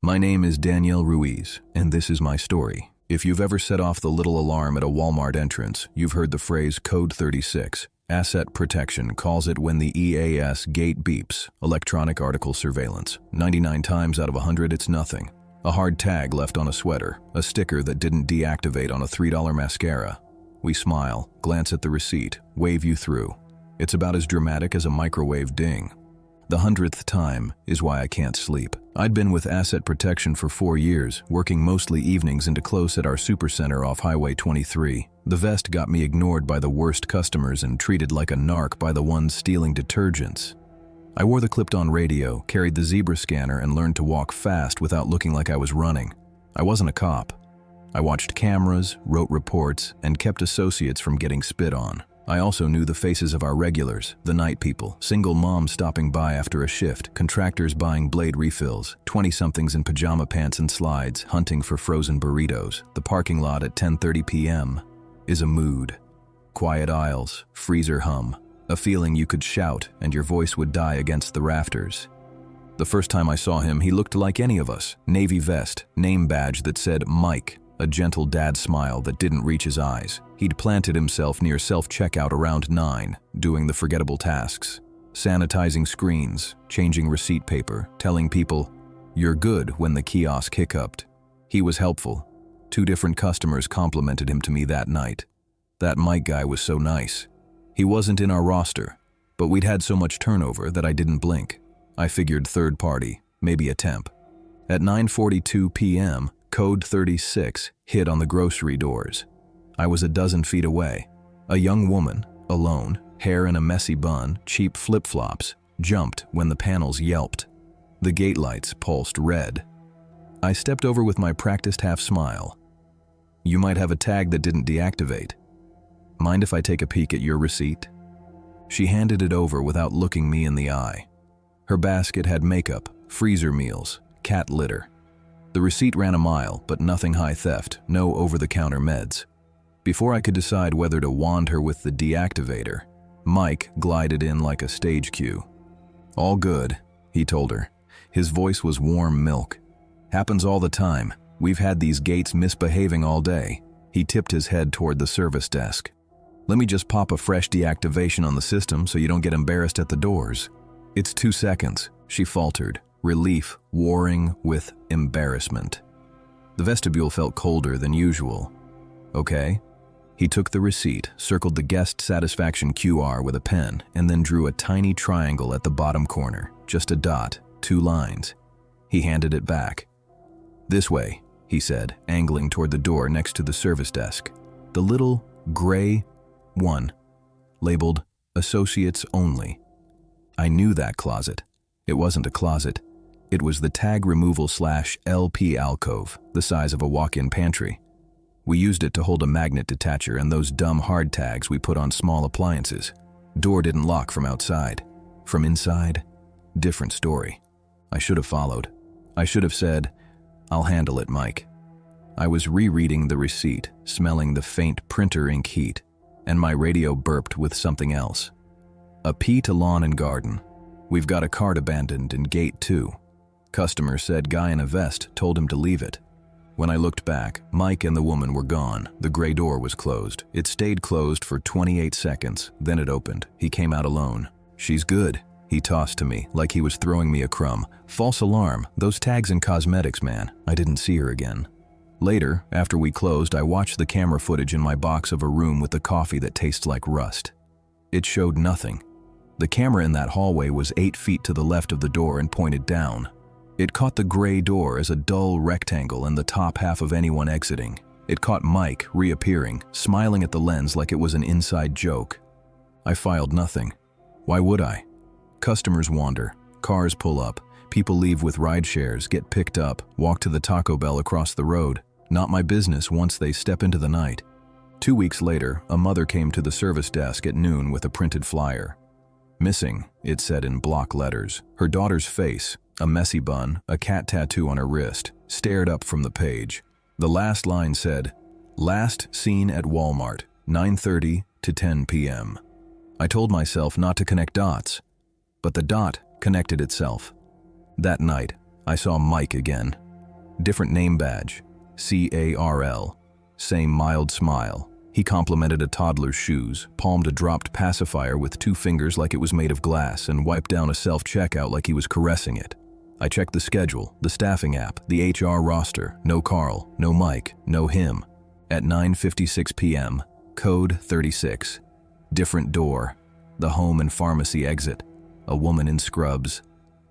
My name is Danielle Ruiz, and this is my story. If you've ever set off the little alarm at a Walmart entrance, you've heard the phrase Code 36. Asset Protection calls it when the EAS gate beeps, electronic article surveillance. 99 times out of 100, it's nothing. A hard tag left on a sweater, a sticker that didn't deactivate on a $3 mascara. We smile, glance at the receipt, wave you through. It's about as dramatic as a microwave ding. The 100th time is why I can't sleep. I'd been with Asset Protection for 4 years, working mostly evenings into close at our supercenter off Highway 23. The vest got me ignored by the worst customers and treated like a narc by the ones stealing detergents. I wore the clipped-on radio, carried the zebra scanner, and learned to walk fast without looking like I was running. I wasn't a cop. I watched cameras, wrote reports, and kept associates from getting spit on. I also knew the faces of our regulars, the night people, single moms stopping by after a shift, contractors buying blade refills, 20-somethings in pajama pants and slides, hunting for frozen burritos. The parking lot at 10:30 p.m. is a mood. Quiet aisles, freezer hum, a feeling you could shout and your voice would die against the rafters. The first time I saw him, he looked like any of us. Navy vest, name badge that said Mike, a gentle dad smile that didn't reach his eyes. He'd planted himself near self-checkout around 9, doing the forgettable tasks. Sanitizing screens, changing receipt paper, telling people, "You're good," when the kiosk hiccuped. He was helpful. 2 different customers complimented him to me that night. That Mike guy was so nice. He wasn't in our roster, but we'd had so much turnover that I didn't blink. I figured third party, maybe a temp. At 9:42 p.m., Code 36 hit on the grocery doors. I was a dozen feet away. A young woman, alone, hair in a messy bun, cheap flip-flops, jumped when the panels yelped. The gate lights pulsed red. I stepped over with my practiced half-smile. "You might have a tag that didn't deactivate. Mind if I take a peek at your receipt?" She handed it over without looking me in the eye. Her basket had makeup, freezer meals, cat litter. The receipt ran a mile, but nothing high theft, no over-the-counter meds. Before I could decide whether to wand her with the deactivator, Mike glided in like a stage cue. "All good," he told her. His voice was warm milk. "Happens all the time. We've had these gates misbehaving all day." He tipped his head toward the service desk. "Let me just pop a fresh deactivation on the system so you don't get embarrassed at the doors." "It's 2 seconds," she faltered, relief warring with embarrassment. The vestibule felt colder than usual. "Okay." He took the receipt, circled the guest satisfaction QR with a pen, and then drew a tiny triangle at the bottom corner. Just a dot, 2 lines. He handed it back. "This way," he said, angling toward the door next to the service desk. The little gray one, labeled Associates Only. I knew that closet. It wasn't a closet. It was the tag removal /LP alcove, the size of a walk-in pantry. We used it to hold a magnet detacher and those dumb hard tags we put on small appliances. Door didn't lock from outside. From inside, different story. I should have followed. I should have said, "I'll handle it, Mike." I was rereading the receipt, smelling the faint printer ink heat, and my radio burped with something else. "A P to lawn and garden. We've got a cart abandoned in gate 2. Customer said guy in a vest told him to leave it." When I looked back, Mike and the woman were gone. The gray door was closed. It stayed closed for 28 seconds, then it opened. He came out alone. "She's good," he tossed to me, like he was throwing me a crumb. "False alarm. Those tags and cosmetics, man." I didn't see her again. Later, after we closed, I watched the camera footage in my box of a room with the coffee that tastes like rust. It showed nothing. The camera in that hallway was 8 feet to the left of the door and pointed down. It caught the gray door as a dull rectangle in the top half of anyone exiting. It caught Mike reappearing, smiling at the lens like it was an inside joke. I filed nothing. Why would I? Customers wander, cars pull up, people leave with ride shares, get picked up, walk to the Taco Bell across the road. Not my business once they step into the night. 2 weeks later, a mother came to the service desk at noon with a printed flyer. "Missing," it said in block letters. Her daughter's face, a messy bun, a cat tattoo on her wrist, stared up from the page. The last line said, "Last seen at Walmart, 9:30 to 10 p.m. I told myself not to connect dots, but the dot connected itself. That night, I saw Mike again. Different name badge. CARL. Same mild smile. He complimented a toddler's shoes, palmed a dropped pacifier with 2 fingers like it was made of glass, and wiped down a self-checkout like he was caressing it. I checked the schedule, the staffing app, the HR roster. No Carl, no Mike, no him. At 9:56 p.m., code 36. Different door. The home and pharmacy exit. A woman in scrubs.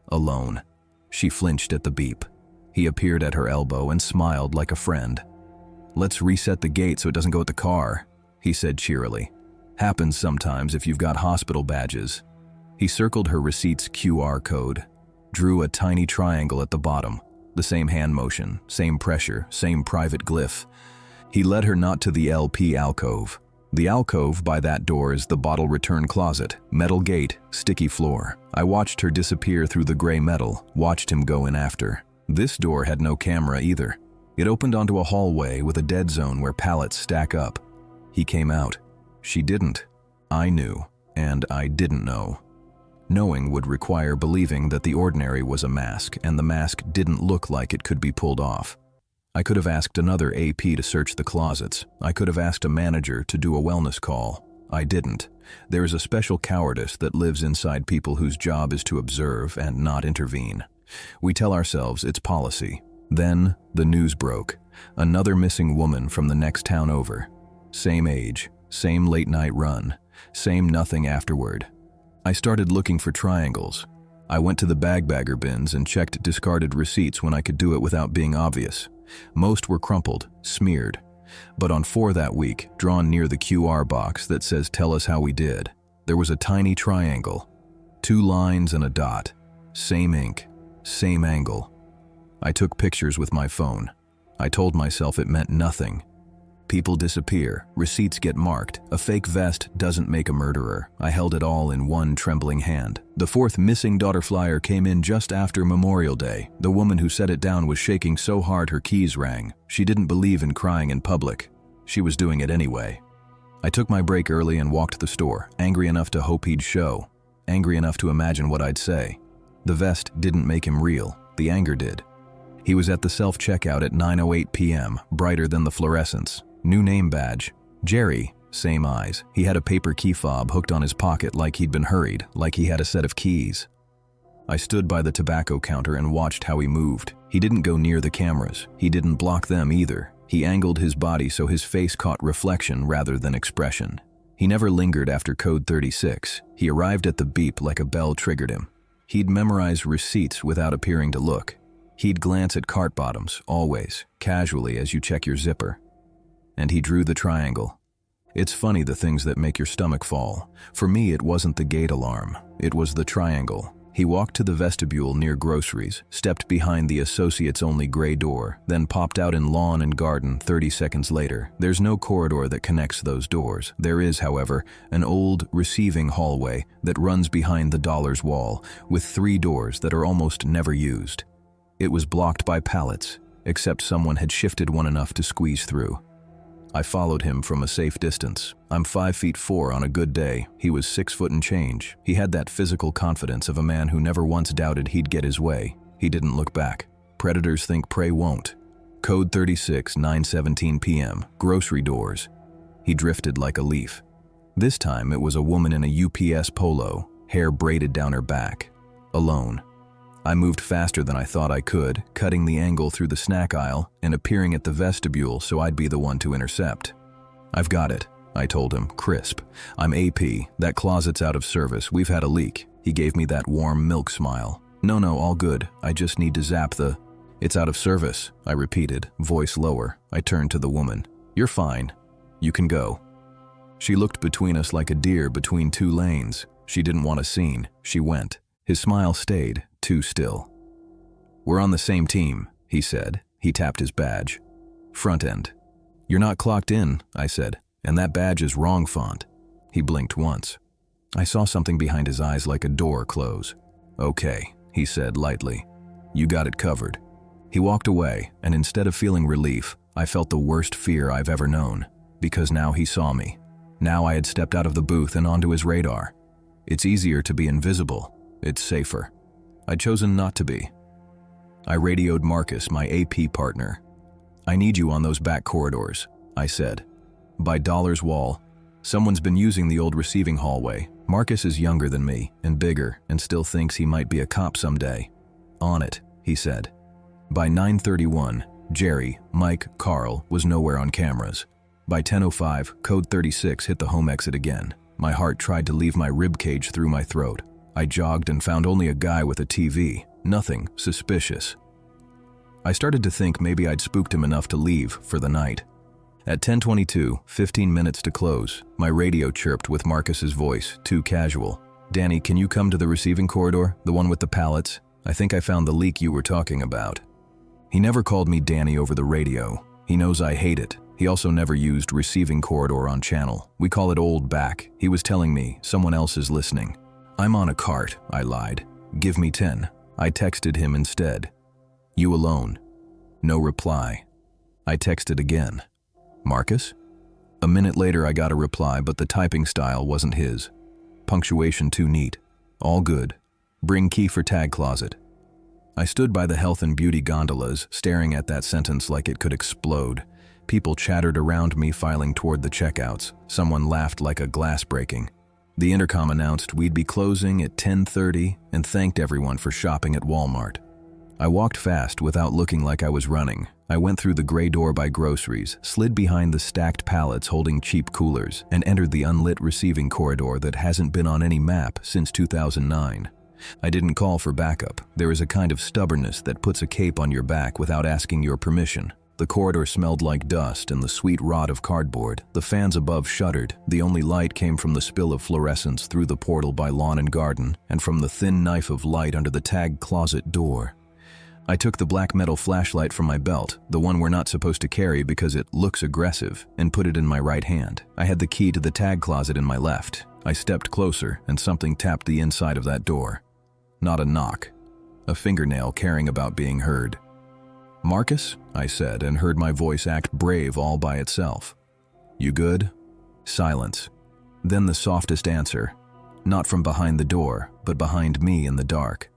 Alone. She flinched at the beep. He appeared at her elbow and smiled like a friend. "Let's reset the gate so it doesn't go at the car," he said cheerily. "Happens sometimes if you've got hospital badges." He circled her receipt's QR code, drew a tiny triangle at the bottom. The same hand motion, same pressure, same private glyph. He led her not to the LP alcove. The alcove by that door is the bottle return closet, metal gate, sticky floor. I watched her disappear through the gray metal, watched him go in after. This door had no camera either. It opened onto a hallway with a dead zone where pallets stack up. He came out. She didn't. I knew, and I didn't know. Knowing would require believing that the ordinary was a mask, and the mask didn't look like it could be pulled off. I could have asked another AP to search the closets. I could have asked a manager to do a wellness call. I didn't. There is a special cowardice that lives inside people whose job is to observe and not intervene. We tell ourselves it's policy. Then the news broke. Another missing woman from the next town over. Same age, same late-night run, same nothing afterward. I started looking for triangles. I went to the bag-bagger bins and checked discarded receipts when I could do it without being obvious. Most were crumpled, smeared. But on 4 that week, drawn near the QR box that says "Tell us how we did," there was a tiny triangle. 2 lines and a dot. Same ink, same angle. I took pictures with my phone. I told myself it meant nothing. People disappear, receipts get marked, a fake vest doesn't make a murderer. I held it all in one trembling hand. The 4th missing daughter flyer came in just after Memorial Day. The woman who set it down was shaking so hard her keys rang. She didn't believe in crying in public. She was doing it anyway. I took my break early and walked the store, angry enough to hope he'd show, angry enough to imagine what I'd say. The vest didn't make him real, the anger did. He was at the self-checkout at 9:08 p.m., brighter than the fluorescence. New name badge. Jerry. Same eyes. He had a paper key fob hooked on his pocket like he'd been hurried, like he had a set of keys. I stood by the tobacco counter and watched how he moved. He didn't go near the cameras. He didn't block them either. He angled his body so his face caught reflection rather than expression. He never lingered after code 36. He arrived at the beep like a bell triggered him. He'd memorize receipts without appearing to look. He'd glance at cart bottoms, always, casually as you check your zipper. And he drew the triangle. It's funny the things that make your stomach fall. For me, it wasn't the gate alarm. It was the triangle. He walked to the vestibule near groceries, stepped behind the associates-only gray door, then popped out in lawn and garden 30 seconds later. There's no corridor that connects those doors. There is, however, an old receiving hallway that runs behind the dollar's wall, with 3 doors that are almost never used. It was blocked by pallets, except someone had shifted one enough to squeeze through. I followed him from a safe distance. I'm 5'4" on a good day. He was 6 foot and change. He had that physical confidence of a man who never once doubted he'd get his way. He didn't look back. Predators think prey won't. Code 36, 9:17 p.m. Grocery doors. He drifted like a leaf. This time it was a woman in a UPS polo, hair braided down her back. Alone. I moved faster than I thought I could, cutting the angle through the snack aisle and appearing at the vestibule so I'd be the one to intercept. "I've got it," I told him, crisp. "I'm AP. That closet's out of service. We've had a leak." He gave me that warm milk smile. No, all good. I just need to zap the..." "It's out of service," I repeated, voice lower. I turned to the woman. "You're fine. You can go." She looked between us like a deer between 2 lanes. She didn't want a scene. She went. His smile stayed, too still. "We're on the same team," he said. He tapped his badge. "Front end." "You're not clocked in," I said, "and that badge is wrong font." He blinked once. I saw something behind his eyes like a door close. "Okay," he said lightly. "You got it covered." He walked away, and instead of feeling relief, I felt the worst fear I've ever known, because now he saw me. Now I had stepped out of the booth and onto his radar. It's easier to be invisible. It's safer. I'd chosen not to be. I radioed Marcus, my AP partner. "I need you on those back corridors," I said. "By Dollar's Wall. Someone's been using the old receiving hallway. Marcus is younger than me and bigger and still thinks he might be a cop someday." "On it," he said. By 9:31, Jerry, Mike, Carl was nowhere on cameras. By 10:05, code 36 hit the home exit again. My heart tried to leave my ribcage through my throat. I jogged and found only a guy with a TV. Nothing suspicious. I started to think maybe I'd spooked him enough to leave for the night. At 10:22, 15 minutes to close, my radio chirped with Marcus's voice, too casual. "Danny, can you come to the receiving corridor, the one with the pallets? I think I found the leak you were talking about." He never called me Danny over the radio. He knows I hate it. He also never used receiving corridor on channel. We call it old back. He was telling me someone else is listening. "I'm on a cart," I lied. "Give me 10. I texted him instead. "You alone?" No reply. I texted again. "Marcus?" A minute later I got a reply, but the typing style wasn't his. Punctuation too neat. "All good. Bring key for tag closet." I stood by the health and beauty gondolas, staring at that sentence like it could explode. People chattered around me, filing toward the checkouts. Someone laughed like a glass breaking. The intercom announced we'd be closing at 10:30 and thanked everyone for shopping at Walmart. I walked fast without looking like I was running. I went through the gray door by groceries, slid behind the stacked pallets holding cheap coolers, and entered the unlit receiving corridor that hasn't been on any map since 2009. I didn't call for backup. There is a kind of stubbornness that puts a cape on your back without asking your permission. The corridor smelled like dust and the sweet rot of cardboard. The fans above shuddered. The only light came from the spill of fluorescence through the portal by lawn and garden, and from the thin knife of light under the tag closet door. I took the black metal flashlight from my belt, the one we're not supposed to carry because it looks aggressive, and put it in my right hand. I had the key to the tag closet in my left. I stepped closer, and something tapped the inside of that door. Not a knock. A fingernail caring about being heard. "Marcus?" I said, and heard my voice act brave all by itself. "You good?" Silence. Then the softest answer. Not from behind the door, but behind me in the dark.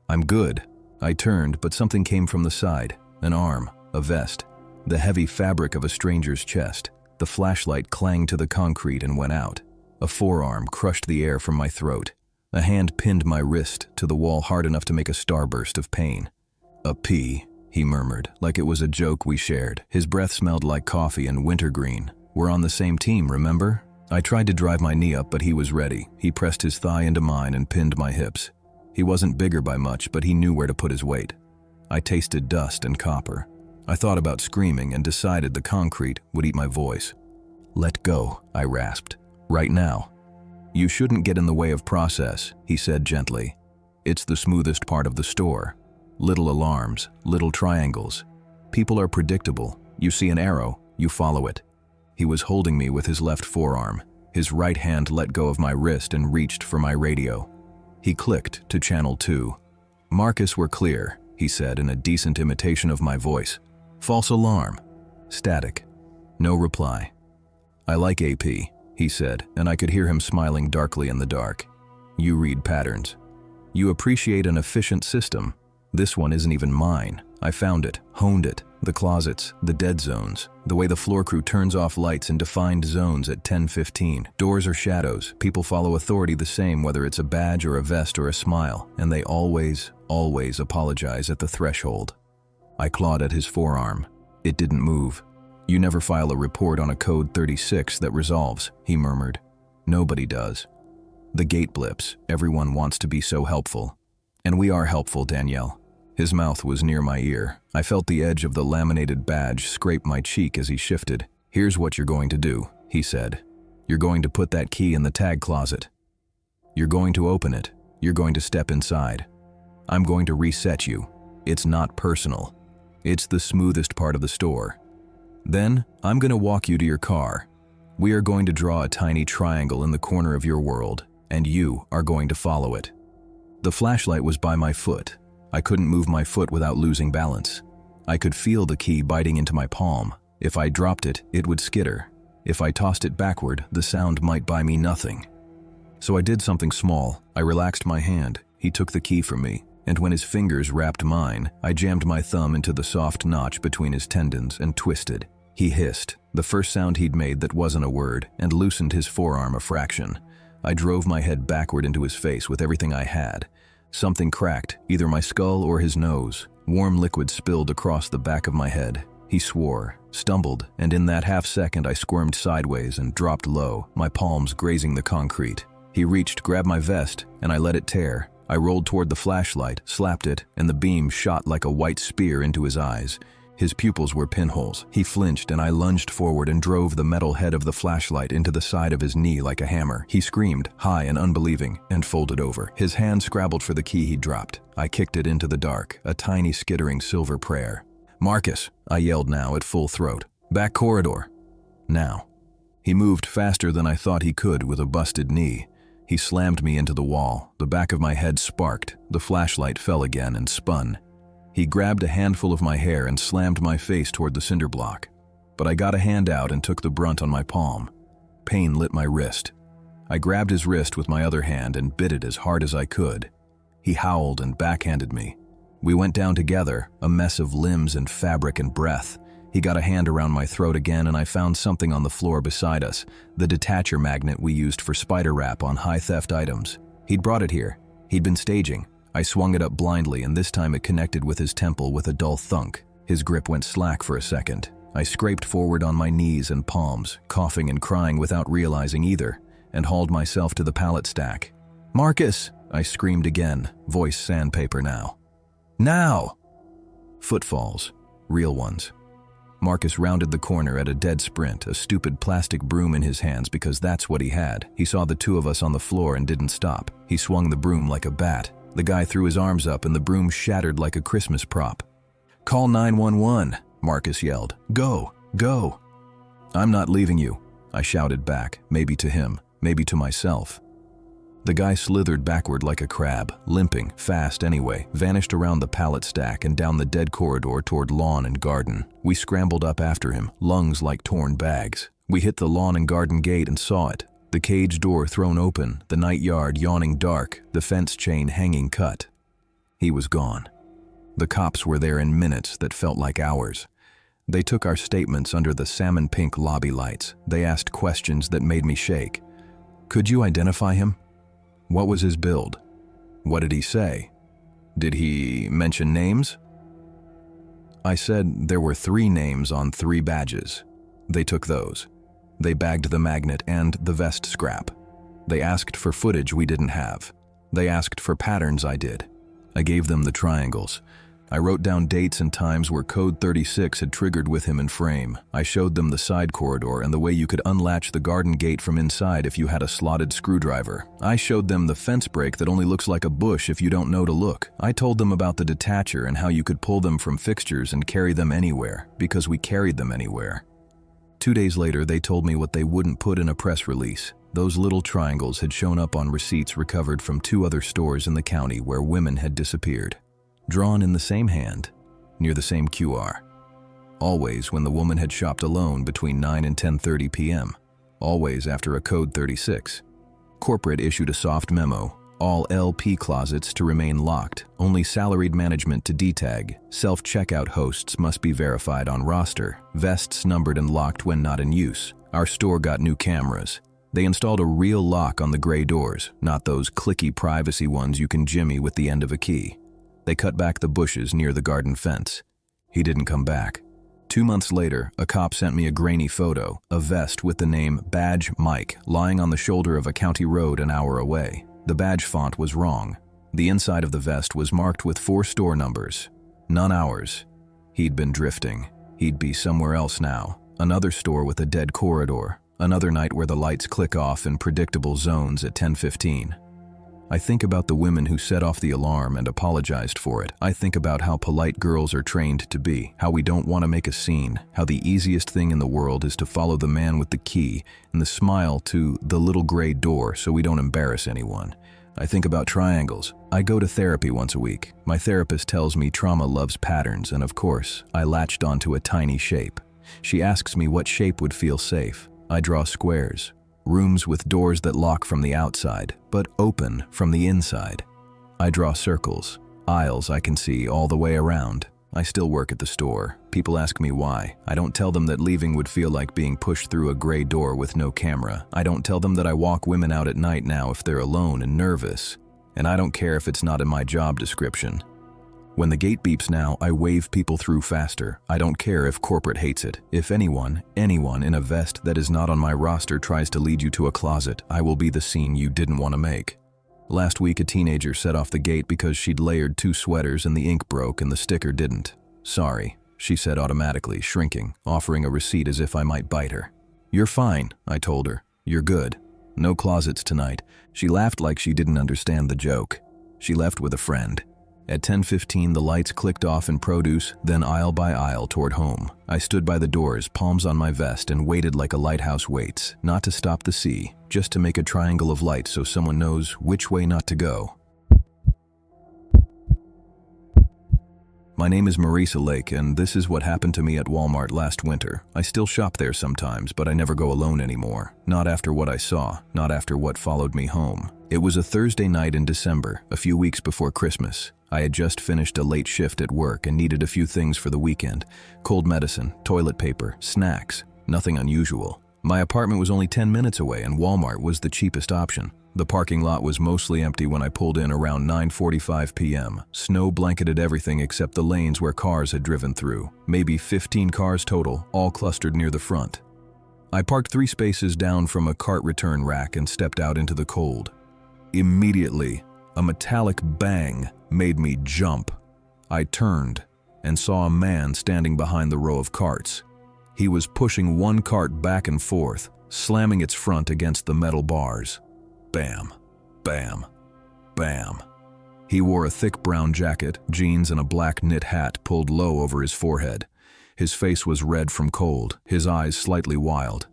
"I'm good." I turned, but something came from the side. An arm, a vest, the heavy fabric of a stranger's chest. The flashlight clanged to the concrete and went out. A forearm crushed the air from my throat. A hand pinned my wrist to the wall hard enough to make a starburst of pain. "A pee," he murmured, like it was a joke we shared. His breath smelled like coffee and wintergreen. "We're on the same team, remember?" I tried to drive my knee up, but he was ready. He pressed his thigh into mine and pinned my hips. He wasn't bigger by much, but he knew where to put his weight. I tasted dust and copper. I thought about screaming and decided the concrete would eat my voice. "Let go," I rasped. "Right now." "You shouldn't get in the way of process," he said gently. "It's the smoothest part of the store. Little alarms, little triangles. People are predictable. You see an arrow, you follow it." He was holding me with his left forearm. His right hand let go of my wrist and reached for my radio. He clicked to channel 2. "Marcus, we're clear," he said in a decent imitation of my voice. "False alarm." Static. No reply. "I like AP," he said, and I could hear him smiling darkly in the dark. "You read patterns. You appreciate an efficient system. This one isn't even mine. I found it, honed it. The closets, the dead zones, the way the floor crew turns off lights in defined zones at 10:15. Doors or shadows, people follow authority the same whether it's a badge or a vest or a smile, and they always apologize at the threshold." I clawed at his forearm. It didn't move. "You never file a report on a code 36 that resolves," he murmured. "Nobody does. The gate blips. Everyone wants to be so helpful. And we are helpful, Danielle." His mouth was near my ear. I felt the edge of the laminated badge scrape my cheek as he shifted. "Here's what you're going to do," he said. "You're going to put that key in the tag closet. You're going to open it. You're going to step inside. I'm going to reset you. It's not personal. It's the smoothest part of the store. Then, I'm going to walk you to your car. We are going to draw a tiny triangle in the corner of your world, and you are going to follow it." The flashlight was by my foot. I couldn't move my foot without losing balance. I could feel the key biting into my palm. If I dropped it, it would skitter. If I tossed it backward, the sound might buy me nothing. So I did something small. I relaxed my hand. He took the key from me. And when his fingers wrapped mine, I jammed my thumb into the soft notch between his tendons and twisted. He hissed, the first sound he'd made that wasn't a word, and loosened his forearm a fraction. I drove my head backward into his face with everything I had. Something cracked, either my skull or his nose. Warm liquid spilled across the back of my head. He swore, stumbled, and in that half-second I squirmed sideways and dropped low, my palms grazing the concrete. He reached, grabbed my vest, and I let it tear. I rolled toward the flashlight, slapped it, and the beam shot like a white spear into his eyes. His pupils were pinholes. He flinched, and I lunged forward and drove the metal head of the flashlight into the side of his knee like a hammer. He screamed, high and unbelieving, and folded over. His hand scrabbled for the key he'd dropped. I kicked it into the dark, a tiny skittering silver prayer. "Marcus," I yelled now at full throat. "Back corridor." Now. He moved faster than I thought he could with a busted knee. He slammed me into the wall. The back of my head sparked. The flashlight fell again and spun. He grabbed a handful of my hair and slammed my face toward the cinder block. But I got a hand out and took the brunt on my palm. Pain lit my wrist. I grabbed his wrist with my other hand and bit it as hard as I could. He howled and backhanded me. We went down together, a mess of limbs and fabric and breath. He got a hand around my throat again, and I found something on the floor beside us, the detacher magnet we used for spider wrap on high-theft items. He'd brought it here. He'd been staging. I swung it up blindly, and this time it connected with his temple with a dull thunk. His grip went slack for a second. I scraped forward on my knees and palms, coughing and crying without realizing either, and hauled myself to the pallet stack. "Marcus!" I screamed again, voice sandpaper now. "Now!" Footfalls. Real ones. Marcus rounded the corner at a dead sprint, a stupid plastic broom in his hands because that's what he had. He saw the two of us on the floor and didn't stop. He swung the broom like a bat. The guy threw his arms up and the broom shattered like a Christmas prop. "Call 911, Marcus yelled. "Go, go." "I'm not leaving you," I shouted back, maybe to him, maybe to myself. The guy slithered backward like a crab, limping, fast anyway, vanished around the pallet stack and down the dead corridor toward lawn and garden. We scrambled up after him, lungs like torn bags. We hit the lawn and garden gate and saw it. The cage door thrown open, the night yard yawning dark, the fence chain hanging cut. He was gone. The cops were there in minutes that felt like hours. They took our statements under the salmon-pink lobby lights. They asked questions that made me shake. "Could you identify him? What was his build? What did he say? Did he mention names?" I said there were 3 names on 3 badges. They took those. They bagged the magnet and the vest scrap. They asked for footage we didn't have. They asked for patterns I did. I gave them the triangles. I wrote down dates and times where code 36 had triggered with him in frame. I showed them the side corridor and the way you could unlatch the garden gate from inside if you had a slotted screwdriver. I showed them the fence break that only looks like a bush if you don't know to look. I told them about the detacher and how you could pull them from fixtures and carry them anywhere, because we carried them anywhere. 2 days later, they told me what they wouldn't put in a press release. Those little triangles had shown up on receipts recovered from 2 other stores in the county where women had disappeared. Drawn in the same hand, near the same QR. Always when the woman had shopped alone between 9 and 10:30 p.m. Always after a code 36. Corporate issued a soft memo. All LP closets to remain locked. Only salaried management to detag. Self-checkout hosts must be verified on roster. Vests numbered and locked when not in use. Our store got new cameras. They installed a real lock on the gray doors, not those clicky privacy ones you can jimmy with the end of a key. They cut back the bushes near the garden fence. He didn't come back. 2 months later, a cop sent me a grainy photo, a vest with the name Badge Mike lying on the shoulder of a county road an hour away. The badge font was wrong. The inside of the vest was marked with 4 store numbers. None ours. He'd been drifting. He'd be somewhere else now. Another store with a dead corridor. Another night where the lights click off in predictable zones at 10:15. I think about the women who set off the alarm and apologized for it. I think about how polite girls are trained to be, how we don't want to make a scene, how the easiest thing in the world is to follow the man with the key and the smile to the little gray door so we don't embarrass anyone. I think about triangles. I go to therapy once a week. My therapist tells me trauma loves patterns, and of course, I latched onto a tiny shape. She asks me what shape would feel safe. I draw squares. Rooms with doors that lock from the outside, but open from the inside. I draw circles. Aisles I can see all the way around. I still work at the store. People ask me why. I don't tell them that leaving would feel like being pushed through a gray door with no camera. I don't tell them that I walk women out at night now if they're alone and nervous. And I don't care if it's not in my job description. When the gate beeps now, I wave people through faster. I don't care if corporate hates it. If anyone in a vest that is not on my roster tries to lead you to a closet, I will be the scene you didn't want to make. Last week, a teenager set off the gate because she'd layered 2 sweaters and the ink broke and the sticker didn't. Sorry, she said automatically, shrinking, offering a receipt as if I might bite her. You're fine, I told her. You're good. No closets tonight. She laughed like she didn't understand the joke. She left with a friend. At 10:15, the lights clicked off in produce, then aisle by aisle toward home. I stood by the doors, palms on my vest, and waited like a lighthouse waits, not to stop the sea, just to make a triangle of light so someone knows which way not to go. My name is Marisa Lake, and this is what happened to me at Walmart last winter. I still shop there sometimes, but I never go alone anymore. Not after what I saw, not after what followed me home. It was a Thursday night in December, a few weeks before Christmas. I had just finished a late shift at work and needed a few things for the weekend. Cold medicine, toilet paper, snacks, nothing unusual. My apartment was only 10 minutes away and Walmart was the cheapest option. The parking lot was mostly empty when I pulled in around 9:45 p.m. Snow blanketed everything except the lanes where cars had driven through. Maybe 15 cars total, all clustered near the front. I parked 3 spaces down from a cart return rack and stepped out into the cold. Immediately, a metallic bang made me jump. I turned and saw a man standing behind the row of carts. He was pushing one cart back and forth, slamming its front against the metal bars. Bam, bam, bam. He wore a thick brown jacket, jeans, and a black knit hat pulled low over his forehead. His face was red from cold, his eyes slightly wild.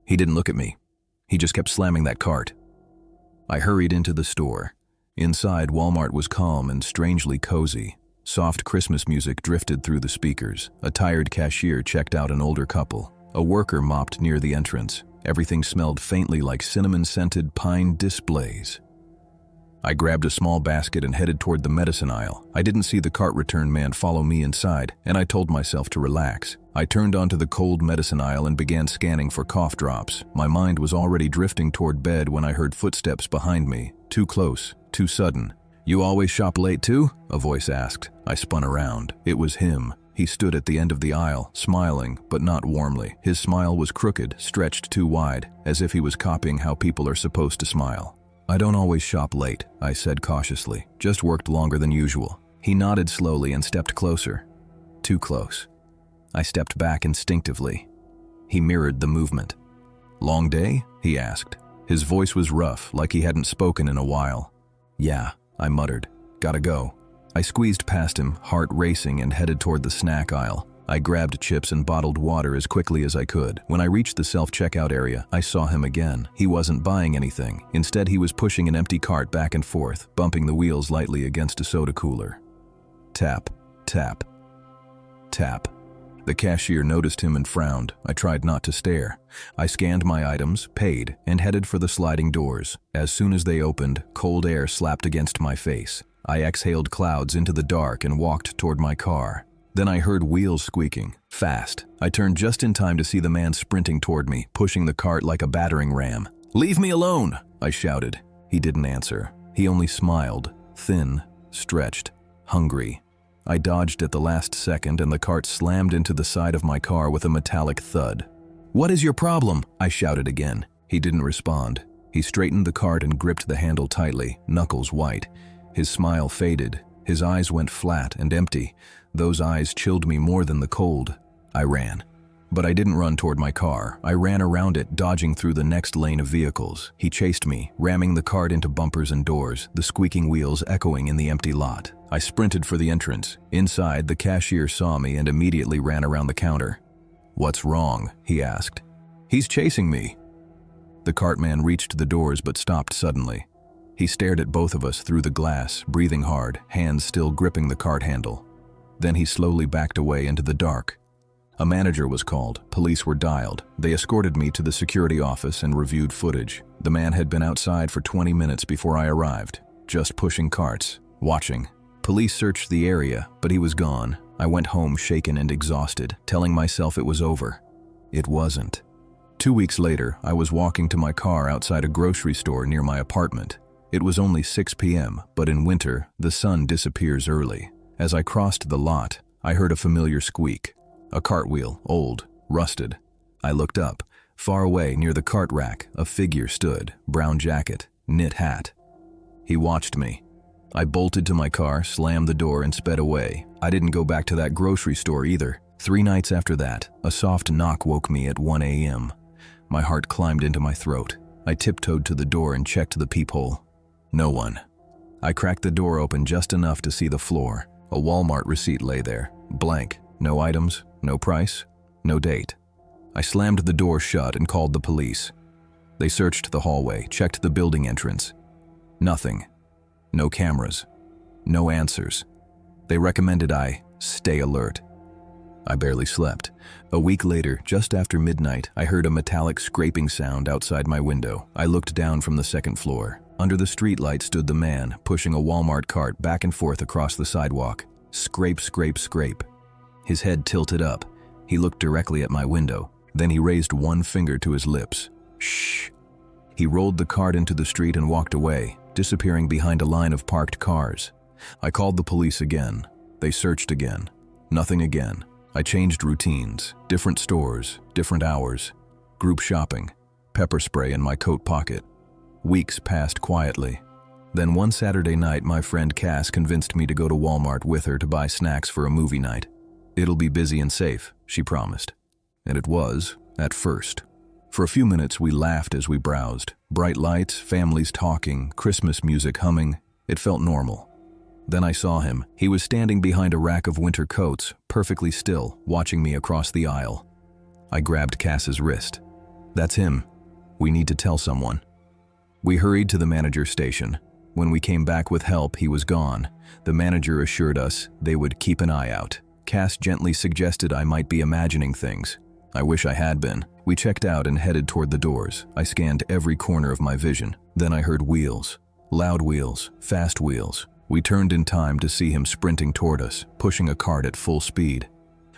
He didn't look at me. He just kept slamming that cart. I hurried into the store. Inside, Walmart was calm and strangely cozy. Soft Christmas music drifted through the speakers. A tired cashier checked out an older couple. A worker mopped near the entrance. Everything smelled faintly like cinnamon-scented pine displays. I grabbed a small basket and headed toward the medicine aisle. I didn't see the cart return man follow me inside, and I told myself to relax. I turned onto the cold medicine aisle and began scanning for cough drops. My mind was already drifting toward bed when I heard footsteps behind me. Too close, too sudden. "You always shop late too?" a voice asked. I spun around. It was him. He stood at the end of the aisle, smiling, but not warmly. His smile was crooked, stretched too wide, as if he was copying how people are supposed to smile. "I don't always shop late," I said cautiously. "Just worked longer than usual." He nodded slowly and stepped closer. Too close. I stepped back instinctively. He mirrored the movement. "Long day?" he asked. His voice was rough, like he hadn't spoken in a while. "Yeah," I muttered. "Gotta go." I squeezed past him, heart racing, and headed toward the snack aisle. I grabbed chips and bottled water as quickly as I could. When I reached the self-checkout area, I saw him again. He wasn't buying anything. Instead, he was pushing an empty cart back and forth, bumping the wheels lightly against a soda cooler. Tap, tap, tap. The cashier noticed him and frowned. I tried not to stare. I scanned my items, paid, and headed for the sliding doors. As soon as they opened, cold air slapped against my face. I exhaled clouds into the dark and walked toward my car. Then I heard wheels squeaking, fast. I turned just in time to see the man sprinting toward me, pushing the cart like a battering ram. "Leave me alone!" I shouted. He didn't answer. He only smiled, thin, stretched, hungry. I dodged at the last second and the cart slammed into the side of my car with a metallic thud. "What is your problem?" I shouted again. He didn't respond. He straightened the cart and gripped the handle tightly, knuckles white. His smile faded. His eyes went flat and empty. Those eyes chilled me more than the cold. I ran. But I didn't run toward my car. I ran around it, dodging through the next lane of vehicles. He chased me, ramming the cart into bumpers and doors, the squeaking wheels echoing in the empty lot. I sprinted for the entrance. Inside, the cashier saw me and immediately ran around the counter. "What's wrong?" he asked. "He's chasing me." The cartman reached the doors but stopped suddenly. He stared at both of us through the glass, breathing hard, hands still gripping the cart handle. Then he slowly backed away into the dark. A manager was called. Police were dialed. They escorted me to the security office and reviewed footage. The man had been outside for 20 minutes before I arrived, just pushing carts, watching. Police searched the area, but he was gone. I went home shaken and exhausted, telling myself it was over. It wasn't. 2 weeks later, I was walking to my car outside a grocery store near my apartment. It was only 6 p.m., but in winter, the sun disappears early. As I crossed the lot, I heard a familiar squeak. A cartwheel, old, rusted. I looked up. Far away, near the cart rack, a figure stood, brown jacket, knit hat. He watched me. I bolted to my car, slammed the door, and sped away. I didn't go back to that grocery store either. 3 nights after that, a soft knock woke me at 1 a.m. My heart climbed into my throat. I tiptoed to the door and checked the peephole. No one. I cracked the door open just enough to see the floor. A Walmart receipt lay there, blank. No items, no price, no date. I slammed the door shut and called the police. They searched the hallway, checked the building entrance. Nothing. No cameras. No answers. They recommended I stay alert. I barely slept. A week later, just after midnight, I heard a metallic scraping sound outside my window. I looked down from the second floor. Under the streetlight stood the man, pushing a Walmart cart back and forth across the sidewalk. Scrape, scrape, scrape. His head tilted up. He looked directly at my window. Then he raised one finger to his lips. Shh. He rolled the cart into the street and walked away, disappearing behind a line of parked cars. I called the police again. They searched again. Nothing again. I changed routines, different stores, different hours, group shopping, pepper spray in my coat pocket. Weeks passed quietly. Then one Saturday night, my friend Cass convinced me to go to Walmart with her to buy snacks for a movie night. It'll be busy and safe, she promised. And it was, at first. For a few minutes, we laughed as we browsed. Bright lights, families talking, Christmas music humming. It felt normal. Then I saw him. He was standing behind a rack of winter coats, perfectly still, watching me across the aisle. I grabbed Cass's wrist. That's him. We need to tell someone. We hurried to the manager's station. When we came back with help, he was gone. The manager assured us they would keep an eye out. Cass gently suggested I might be imagining things. I wish I had been. We checked out and headed toward the doors. I scanned every corner of my vision. Then I heard wheels. Loud wheels, fast wheels. We turned in time to see him sprinting toward us, pushing a cart at full speed.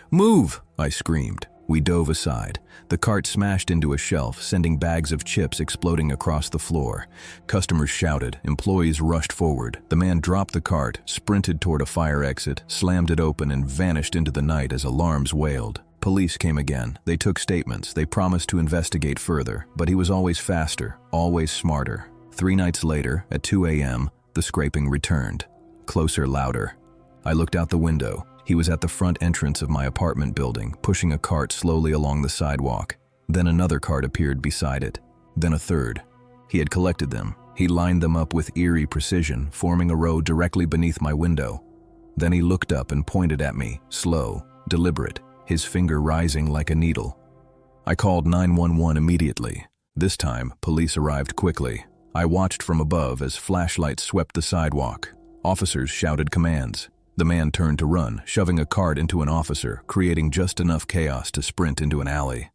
"Move!" I screamed. We dove aside. The cart smashed into a shelf, sending bags of chips exploding across the floor. Customers shouted. Employees rushed forward. The man dropped the cart, sprinted toward a fire exit, slammed it open, and vanished into the night as alarms wailed. Police came again. They took statements. They promised to investigate further, but he was always faster, always smarter. 3 nights later, at 2 a.m., the scraping returned. Closer, louder. I looked out the window. He was at the front entrance of my apartment building, pushing a cart slowly along the sidewalk. Then another cart appeared beside it. Then a third. He had collected them. He lined them up with eerie precision, forming a row directly beneath my window. Then he looked up and pointed at me, slow, deliberate, his finger rising like a needle. I called 911 immediately. This time, police arrived quickly. I watched from above as flashlights swept the sidewalk. Officers shouted commands. The man turned to run, shoving a cart into an officer, creating just enough chaos to sprint into an alley.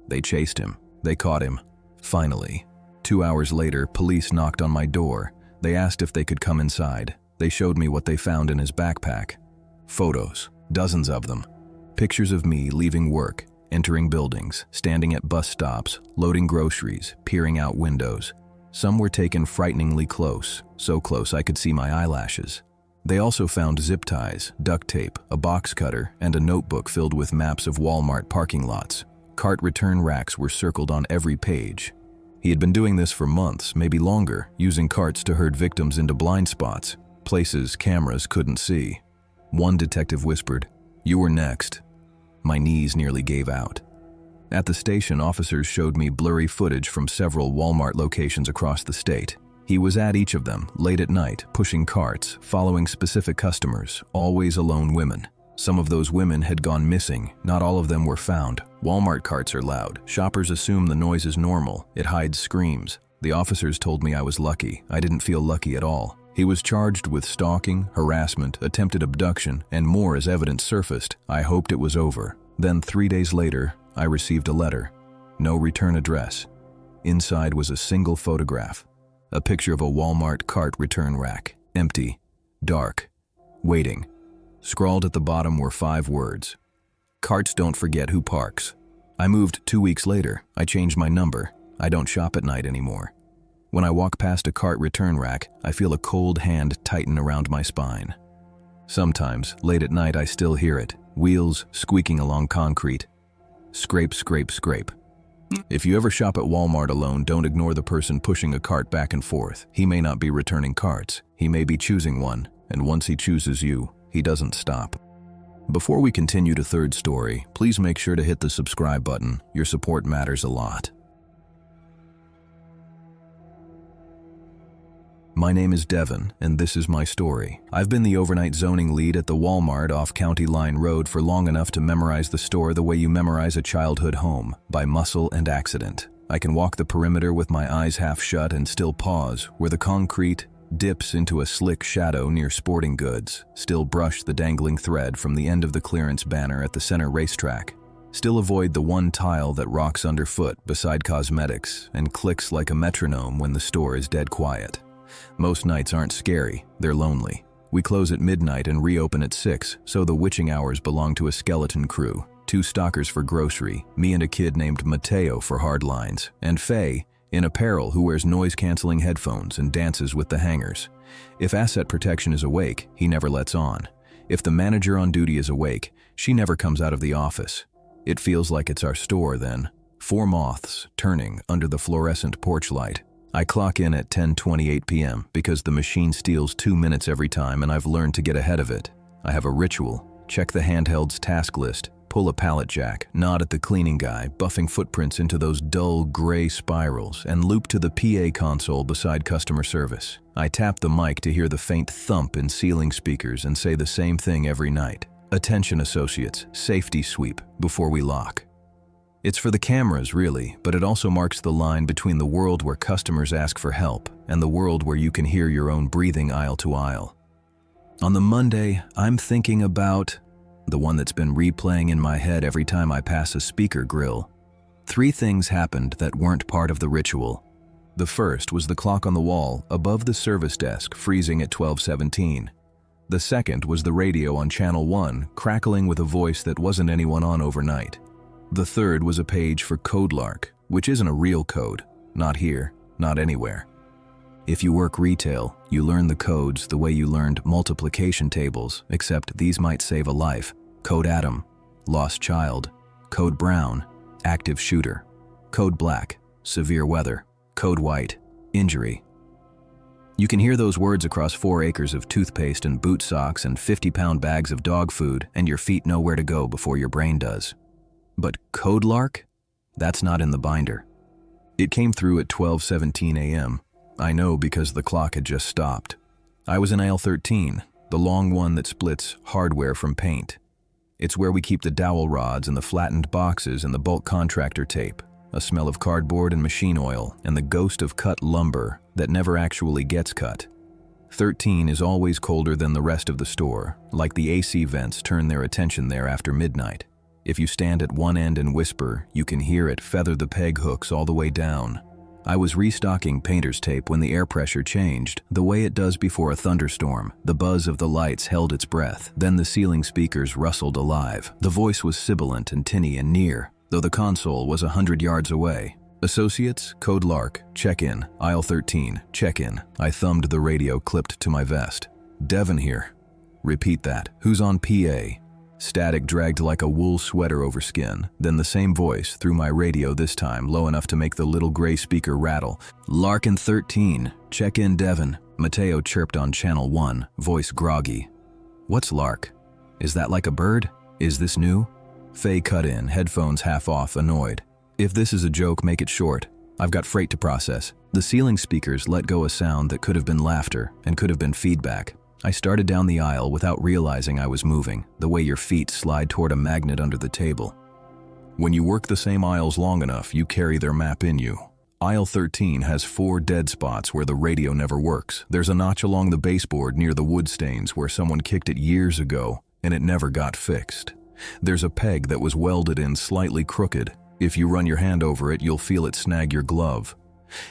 They chased him. They caught him. Finally. 2 hours later, police knocked on my door. They asked if they could come inside. They showed me what they found in his backpack. Photos, dozens of them. Pictures of me leaving work, entering buildings, standing at bus stops, loading groceries, peering out windows. Some were taken frighteningly close, so close I could see my eyelashes. They also found zip ties, duct tape, a box cutter, and a notebook filled with maps of Walmart parking lots. Cart return racks were circled on every page. He had been doing this for months, maybe longer, using carts to herd victims into blind spots, places cameras couldn't see. One detective whispered, "You were next." My knees nearly gave out. At the station, officers showed me blurry footage from several Walmart locations across the state. He was at each of them, late at night, pushing carts, following specific customers, always alone women. Some of those women had gone missing. Not all of them were found. Walmart carts are loud. Shoppers assume the noise is normal. It hides screams. The officers told me I was lucky. I didn't feel lucky at all. He was charged with stalking, harassment, attempted abduction, and more as evidence surfaced. I hoped it was over. Then 3 days later, I received a letter. No return address. Inside was a single photograph. A picture of a Walmart cart return rack. Empty. Dark. Waiting. Scrawled at the bottom were 5 words. Carts don't forget who parks. I moved 2 weeks later. I changed my number. I don't shop at night anymore. When I walk past a cart return rack, I feel a cold hand tighten around my spine. Sometimes, late at night, I still hear it. Wheels squeaking along concrete. Scrape, scrape, scrape. If you ever shop at Walmart alone, don't ignore the person pushing a cart back and forth. He may not be returning carts. He may be choosing one, and once he chooses you, he doesn't stop. Before we continue to third story, please make sure to hit the subscribe button. Your support matters a lot. My name is Devin, and this is my story. I've been the overnight zoning lead at the Walmart off County Line Road for long enough to memorize the store the way you memorize a childhood home, by muscle and accident. I can walk the perimeter with my eyes half shut and still pause where the concrete dips into a slick shadow near sporting goods, still brush the dangling thread from the end of the clearance banner at the center racetrack, still avoid the one tile that rocks underfoot beside cosmetics and clicks like a metronome when the store is dead quiet. Most nights aren't scary, they're lonely. We close at midnight and reopen at 6, so the witching hours belong to a skeleton crew. 2 stalkers for grocery, me and a kid named Mateo for hard lines, and Faye, in apparel, who wears noise-canceling headphones and dances with the hangers. If asset protection is awake, he never lets on. If the manager on duty is awake, she never comes out of the office. It feels like it's our store then. 4 moths turning under the fluorescent porch light. I clock in at 10:28 p.m. because the machine steals 2 minutes every time and I've learned to get ahead of it. I have a ritual. Check the handheld's task list, pull a pallet jack, nod at the cleaning guy, buffing footprints into those dull gray spirals, and loop to the PA console beside customer service. I tap the mic to hear the faint thump in ceiling speakers and say the same thing every night. Attention associates, safety sweep, before we lock. It's for the cameras, really, but it also marks the line between the world where customers ask for help and the world where you can hear your own breathing aisle to aisle. On the Monday, I'm thinking about the one that's been replaying in my head every time I pass a speaker grill. 3 things happened that weren't part of the ritual. The first was the clock on the wall above the service desk freezing at 12:17. The second was the radio on Channel 1 crackling with a voice that wasn't anyone on overnight. The third was a page for code lark, which isn't a real code. Not here, not anywhere. If you work retail, you learn the codes the way you learned multiplication tables, except these might save a life. Code Adam, lost child. Code brown, active shooter. Code black, severe weather. Code white, injury. You can hear those words across 4 acres of toothpaste and boot socks and 50-pound bags of dog food, and your feet know where to go before your brain does. But code lark? That's not in the binder. It came through at 12:17 a.m. I know because the clock had just stopped. I was in aisle 13, the long one that splits hardware from paint. It's where we keep the dowel rods and the flattened boxes and the bulk contractor tape, a smell of cardboard and machine oil, and the ghost of cut lumber that never actually gets cut. 13 is always colder than the rest of the store, like the AC vents turn their attention there after midnight. If you stand at one end and whisper, you can hear it feather the peg hooks all the way down. I was restocking painter's tape when the air pressure changed, the way it does before a thunderstorm. The buzz of the lights held its breath, then the ceiling speakers rustled alive. The voice was sibilant and tinny and near, though the console was 100 yards away. Associates, code lark, check in, aisle 13, check in. I thumbed the radio clipped to my vest. Devin here. Repeat that. Who's on PA? Static dragged like a wool sweater over skin, then the same voice through my radio, this time low enough to make the little gray speaker rattle. Larkin 13, check in Devin. Mateo chirped on Channel 1, voice groggy. What's lark? Is that like a bird? Is this new? Faye cut in, headphones half off, annoyed. If this is a joke, make it short. I've got freight to process. The ceiling speakers let go a sound that could have been laughter and could have been feedback. I started down the aisle without realizing I was moving, the way your feet slide toward a magnet under the table. When you work the same aisles long enough, you carry their map in you. Aisle 13 has 4 dead spots where the radio never works. There's a notch along the baseboard near the wood stains where someone kicked it years ago, and it never got fixed. There's a peg that was welded in slightly crooked. If you run your hand over it, you'll feel it snag your glove.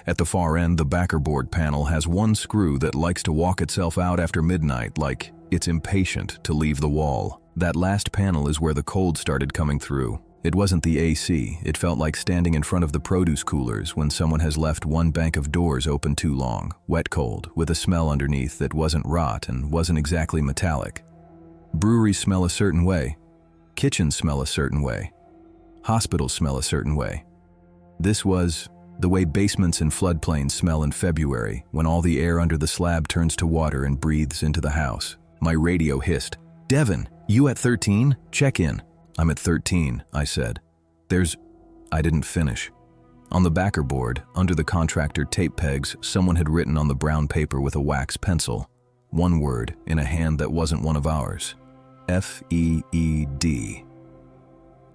At the far end, the backer board panel has one screw that likes to walk itself out after midnight, like It's impatient to leave the wall. That last panel is where the cold started coming through. It wasn't the AC, it felt like standing in front of the produce coolers when someone has left one bank of doors open too long, wet cold, with a smell underneath that wasn't rot and wasn't exactly metallic. Breweries smell a certain way. Kitchens smell a certain way. Hospitals smell a certain way. This was the way basements and floodplains smell in February, when all the air under the slab turns to water and breathes into the house. My radio hissed, "Devin, you at 13? Check in." "I'm at 13, I said. I didn't finish. On the backer board, under the contractor tape pegs, someone had written on the brown paper with a wax pencil, one word in a hand that wasn't one of ours. FEED.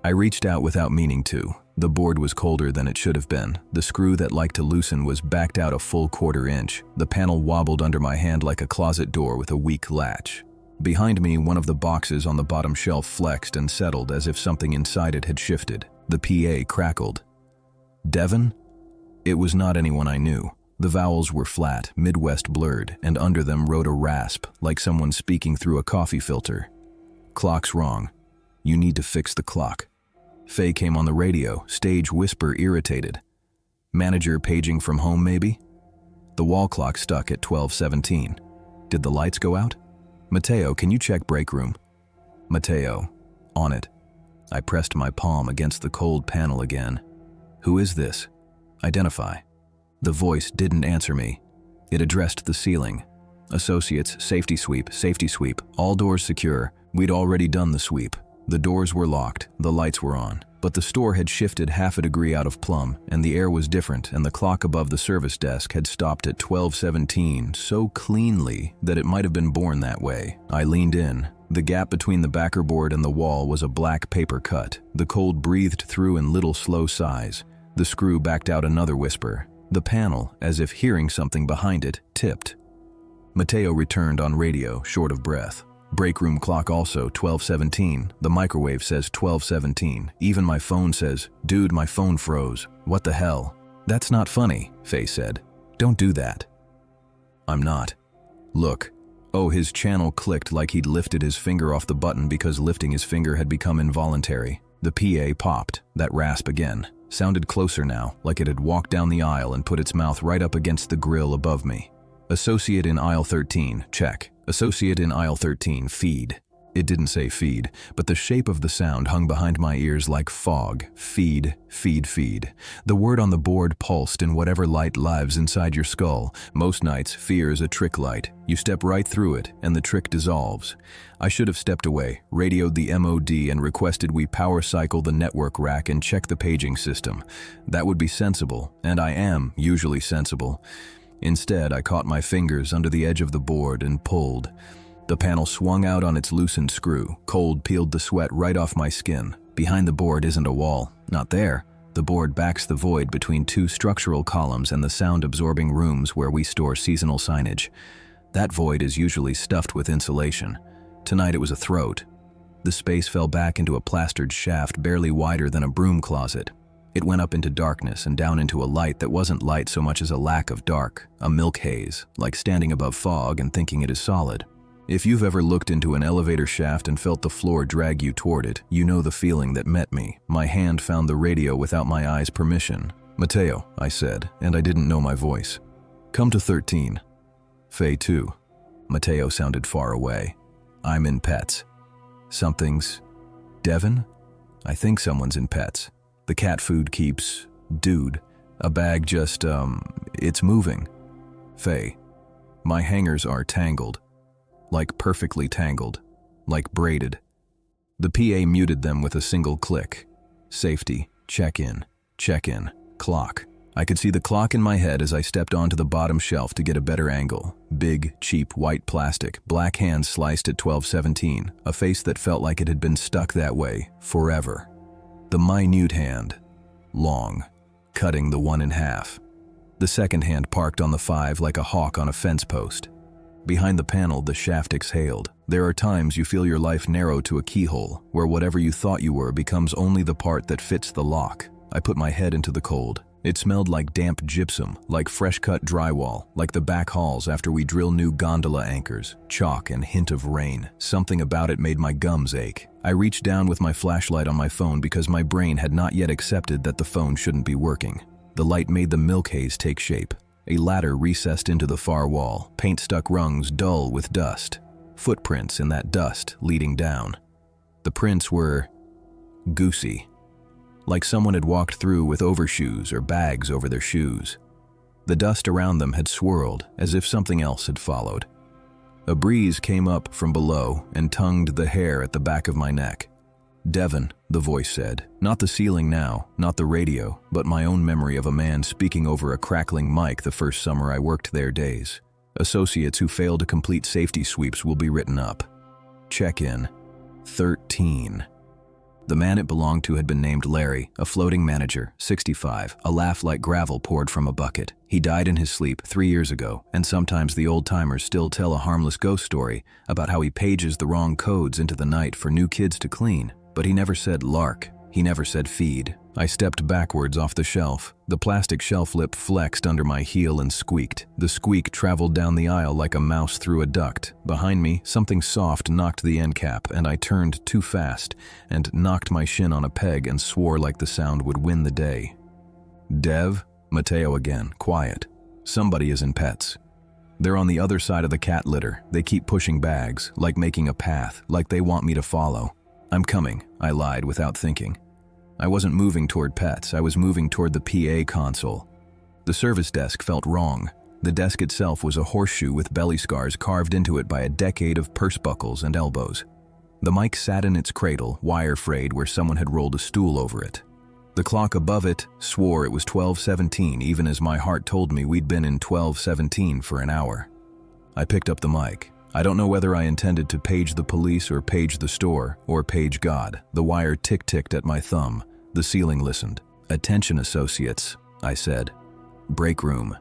I reached out without meaning to. The board was colder than it should have been. The screw that liked to loosen was backed out a full quarter inch. The panel wobbled under my hand like a closet door with a weak latch. Behind me, one of the boxes on the bottom shelf flexed and settled as if something inside it had shifted. The PA crackled. "Devin?" It was not anyone I knew. The vowels were flat, Midwest blurred, and under them rode a rasp, like someone speaking through a coffee filter. "Clock's wrong. You need to fix the clock." Faye came on the radio, stage whisper irritated. "Manager paging from home, maybe?" The wall clock stuck at 12:17. Did the lights go out? "Mateo, can you check break room?" "Mateo. On it." I pressed my palm against the cold panel again. "Who is this? Identify." The voice didn't answer me. It addressed the ceiling. "Associates, safety sweep, all doors secure." We'd already done the sweep. The doors were locked, the lights were on, but the store had shifted half a degree out of plumb, and the air was different, and the clock above the service desk had stopped at 12:17 so cleanly that it might have been born that way. I leaned in. The gap between the backer board and the wall was a black paper cut. The cold breathed through in little slow sighs. The screw backed out another whisper. The panel, as if hearing something behind it, tipped. Mateo returned on radio, short of breath. "Break room clock also, 12:17. The microwave says 12:17. Even my phone says, dude, my phone froze. What the hell?" "That's not funny," Faye said. "Don't do that." "I'm not." "Look." Oh, his channel clicked like he'd lifted his finger off the button because lifting his finger had become involuntary. The PA popped. That rasp again. Sounded closer now, like it had walked down the aisle and put its mouth right up against the grill above me. "Associate in aisle 13, check. Associate in aisle 13, feed." It didn't say feed, but the shape of the sound hung behind my ears like fog. Feed, feed, feed. The word on the board pulsed in whatever light lives inside your skull. Most nights, fear is a trick light. You step right through it, and the trick dissolves. I should have stepped away, radioed the MOD, and requested we power cycle the network rack and check the paging system. That would be sensible, and I am usually sensible. Instead, I caught my fingers under the edge of the board and pulled. The panel swung out on its loosened screw. Cold peeled the sweat right off my skin. Behind the board isn't a wall. Not there. The board backs the void between two structural columns and the sound-absorbing rooms where we store seasonal signage. That void is usually stuffed with insulation. Tonight it was a throat. The space fell back into a plastered shaft barely wider than a broom closet. It went up into darkness and down into a light that wasn't light so much as a lack of dark, a milk haze, like standing above fog and thinking it is solid. If you've ever looked into an elevator shaft and felt the floor drag you toward it, you know the feeling that met me. My hand found the radio without my eyes' permission. "Mateo," I said, and I didn't know my voice. "Come to 13. Faye too." Mateo sounded far away. "I'm in pets." "Something's... Devin? I think someone's in pets. The cat food keeps... Dude. A bag just, it's moving." "Faye. My hangers are tangled. Like perfectly tangled. Like braided." The PA muted them with a single click. "Safety. Check-in. Check-in. Clock." I could see the clock in my head as I stepped onto the bottom shelf to get a better angle. Big, cheap, white plastic, black hands sliced at 12:17, a face that felt like it had been stuck that way forever. The minute hand. Long. Cutting the 1 in half. The second hand parked on the 5 like a hawk on a fence post. Behind the panel, the shaft exhaled. There are times you feel your life narrow to a keyhole, where whatever you thought you were becomes only the part that fits the lock. I put my head into the cold. It smelled like damp gypsum, like fresh-cut drywall, like the back halls after we drill new gondola anchors, chalk and hint of rain. Something about it made my gums ache. I reached down with my flashlight on my phone because my brain had not yet accepted that the phone shouldn't be working. The light made the milk haze take shape. A ladder recessed into the far wall, paint-stuck rungs dull with dust. Footprints in that dust leading down. The prints were goosey, like someone had walked through with overshoes or bags over their shoes. The dust around them had swirled as if something else had followed. A breeze came up from below and tongued the hair at the back of my neck. "Devon," the voice said. Not the ceiling now, not the radio, but my own memory of a man speaking over a crackling mic the first summer I worked there days. "Associates who fail to complete safety sweeps will be written up. Check-in 13. The man it belonged to had been named Larry, a floating manager, 65. A laugh like gravel poured from a bucket. He died in his sleep 3 years ago, and sometimes the old-timers still tell a harmless ghost story about how he pages the wrong codes into the night for new kids to clean. But he never said lark. He never said feed. I stepped backwards off the shelf. The plastic shelf lip flexed under my heel and squeaked. The squeak traveled down the aisle like a mouse through a duct. Behind me, something soft knocked the end cap, and I turned too fast and knocked my shin on a peg and swore like the sound would win the day. "Dev?" Mateo again, quiet. "Somebody is in Pets. They're on the other side of the cat litter. They keep pushing bags, like making a path, like they want me to follow." "I'm coming," I lied without thinking. I wasn't moving toward Pets, I was moving toward the PA console. The service desk felt wrong. The desk itself was a horseshoe with belly scars carved into it by a decade of purse buckles and elbows. The mic sat in its cradle, wire-frayed where someone had rolled a stool over it. The clock above it swore it was 12:17, even as my heart told me we'd been in 12:17 for an hour. I picked up the mic. I don't know whether I intended to page the police or page the store or page God. The wire tick-ticked at my thumb. The ceiling listened. "Attention, associates," I said. "Break room."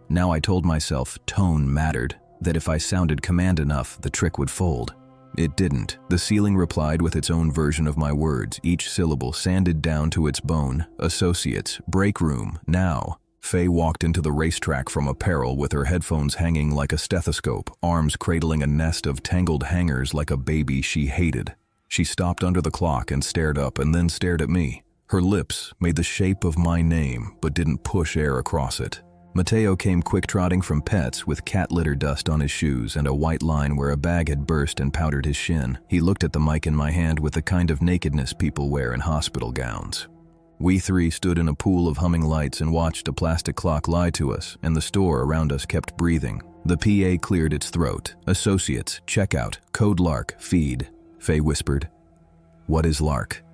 Now I told myself tone mattered, that if I sounded command enough, the trick would fold. It didn't. The ceiling replied with its own version of my words, each syllable sanded down to its bone. "Associates, break room, now." Faye walked into the racetrack from apparel with her headphones hanging like a stethoscope, arms cradling a nest of tangled hangers like a baby she hated. She stopped under the clock and stared up and then stared at me. Her lips made the shape of my name but didn't push air across it. Mateo came quick-trotting from Pets with cat litter dust on his shoes and a white line where a bag had burst and powdered his shin. He looked at the mic in my hand with the kind of nakedness people wear in hospital gowns. We three stood in a pool of humming lights and watched a plastic clock lie to us, and the store around us kept breathing. The PA cleared its throat. "Associates, check out, code LARK, feed," Faye whispered. "What is LARK?"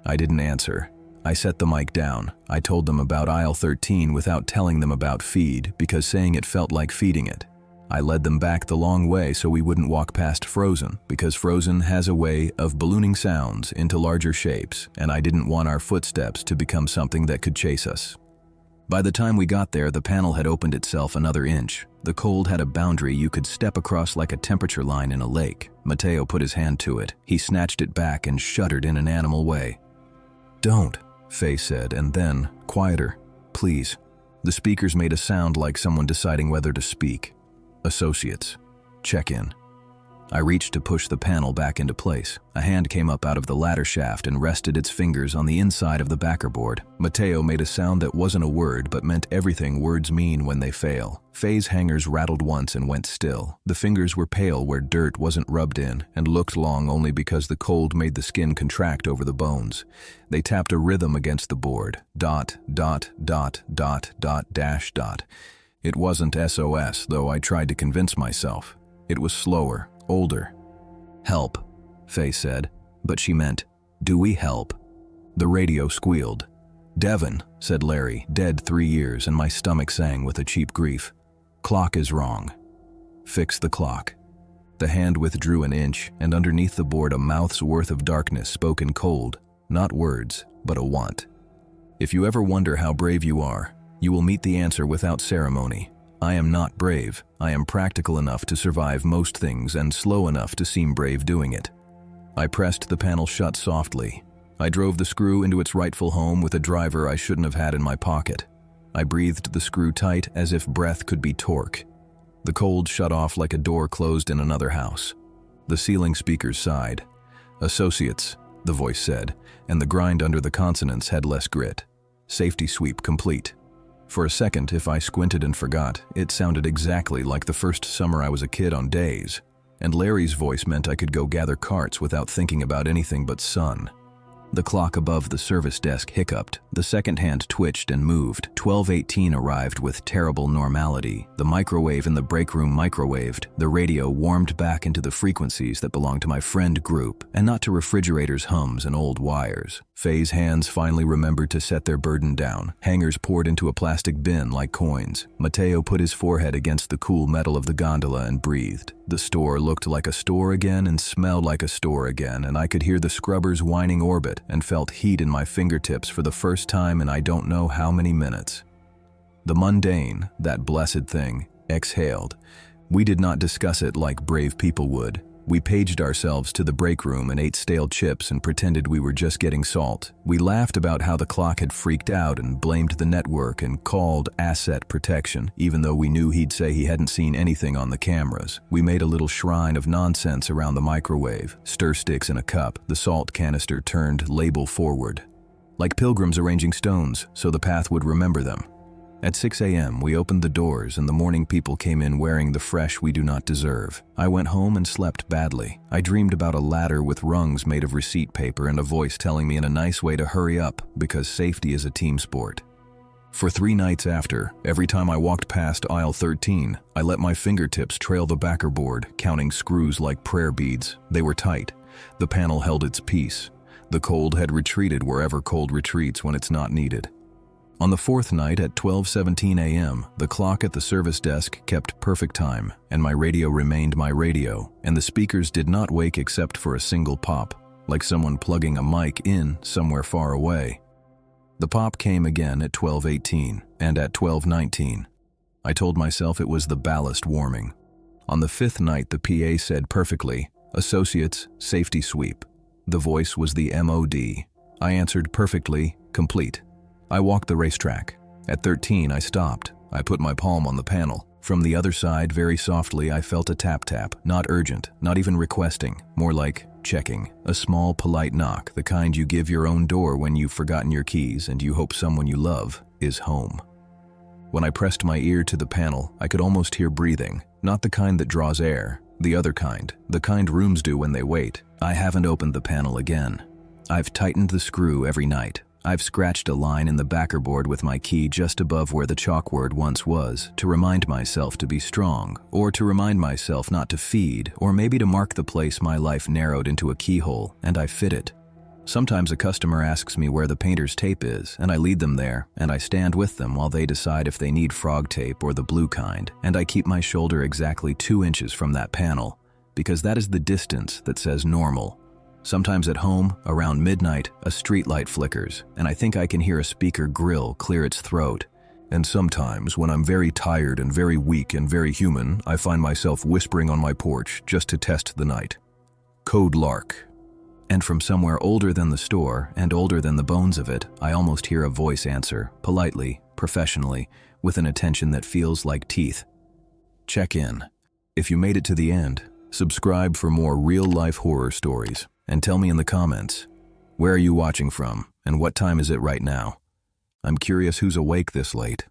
I didn't answer. I set the mic down. I told them about aisle 13 without telling them about feed, because saying it felt like feeding it. I led them back the long way so we wouldn't walk past Frozen, because Frozen has a way of ballooning sounds into larger shapes, and I didn't want our footsteps to become something that could chase us. By the time we got there, the panel had opened itself another inch. The cold had a boundary you could step across like a temperature line in a lake. Mateo put his hand to it. He snatched it back and shuddered in an animal way. "Don't," Faye said, and then, quieter, "Please." The speakers made a sound like someone deciding whether to speak. "Associates, check in." I reached to push the panel back into place. A hand came up out of the ladder shaft and rested its fingers on the inside of the backer board. Mateo made a sound that wasn't a word but meant everything words mean when they fail. Faye's hangers rattled once and went still. The fingers were pale where dirt wasn't rubbed in and looked long only because the cold made the skin contract over the bones. They tapped a rhythm against the board. Dot, dot, dot, dot, dot, dash, dot. It wasn't SOS, though I tried to convince myself. It was slower. Older. "Help," Faye said, but she meant, "Do we help?" The radio squealed. "Devon," said Larry, dead 3 years, and my stomach sang with a cheap grief. "Clock is wrong. Fix the clock." The hand withdrew an inch, and underneath the board a mouth's worth of darkness spoke in cold, not words, but a want. If you ever wonder how brave you are, you will meet the answer without ceremony. I am not brave. I am practical enough to survive most things and slow enough to seem brave doing it. I pressed the panel shut softly. I drove the screw into its rightful home with a driver I shouldn't have had in my pocket. I breathed the screw tight as if breath could be torque. The cold shut off like a door closed in another house. The ceiling speakers sighed. "Associates," the voice said, and the grind under the consonants had less grit. "Safety sweep complete." For a second, if I squinted and forgot, it sounded exactly like the first summer I was a kid on days. And Larry's voice meant I could go gather carts without thinking about anything but sun. The clock above the service desk hiccuped. The second hand twitched and moved. 12:18 arrived with terrible normality. The microwave in the break room microwaved. The radio warmed back into the frequencies that belonged to my friend group, and not to refrigerators' hums and old wires. Faye's hands finally remembered to set their burden down. Hangers poured into a plastic bin like coins. Mateo put his forehead against the cool metal of the gondola and breathed. The store looked like a store again and smelled like a store again, and I could hear the scrubber's whining orbit and felt heat in my fingertips for the first time in I don't know how many minutes. The mundane, that blessed thing, exhaled. We did not discuss it like brave people would. We paged ourselves to the break room and ate stale chips and pretended we were just getting salt. We laughed about how the clock had freaked out and blamed the network and called asset protection, even though we knew he'd say he hadn't seen anything on the cameras. We made a little shrine of nonsense around the microwave, stir sticks in a cup, the salt canister turned label forward. Like pilgrims arranging stones so the path would remember them. At 6 a.m., we opened the doors and the morning people came in wearing the fresh we do not deserve. I went home and slept badly. I dreamed about a ladder with rungs made of receipt paper and a voice telling me in a nice way to hurry up because safety is a team sport. For 3 nights after, every time I walked past aisle 13, I let my fingertips trail the backer board, counting screws like prayer beads. They were tight. The panel held its peace. The cold had retreated wherever cold retreats when it's not needed. On the 4th night at 12:17 a.m., the clock at the service desk kept perfect time, and my radio remained my radio, and the speakers did not wake except for a single pop, like someone plugging a mic in somewhere far away. The pop came again at 12:18, and at 12:19. I told myself it was the ballast warming. On the 5th night, the PA said perfectly, "Associates, safety sweep." The voice was the MOD. I answered perfectly, complete. I walked the racetrack. At 13, I stopped. I put my palm on the panel. From the other side, very softly, I felt a tap-tap, not urgent, not even requesting, more like checking. A small, polite knock, the kind you give your own door when you've forgotten your keys and you hope someone you love is home. When I pressed my ear to the panel, I could almost hear breathing, not the kind that draws air, the other kind, the kind rooms do when they wait. I haven't opened the panel again. I've tightened the screw every night. I've scratched a line in the backer board with my key just above where the chalk word once was, to remind myself to be strong, or to remind myself not to feed, or maybe to mark the place my life narrowed into a keyhole, and I fit it. Sometimes a customer asks me where the painter's tape is, and I lead them there, and I stand with them while they decide if they need frog tape or the blue kind, and I keep my shoulder exactly 2 inches from that panel, because that is the distance that says normal. Sometimes at home, around midnight, a streetlight flickers, and I think I can hear a speaker grill clear its throat. And sometimes, when I'm very tired and very weak and very human, I find myself whispering on my porch just to test the night. Code Lark. And from somewhere older than the store, and older than the bones of it, I almost hear a voice answer, politely, professionally, with an attention that feels like teeth. Check in. If you made it to the end, subscribe for more real-life horror stories. And tell me in the comments, where are you watching from, and what time is it right now? I'm curious who's awake this late.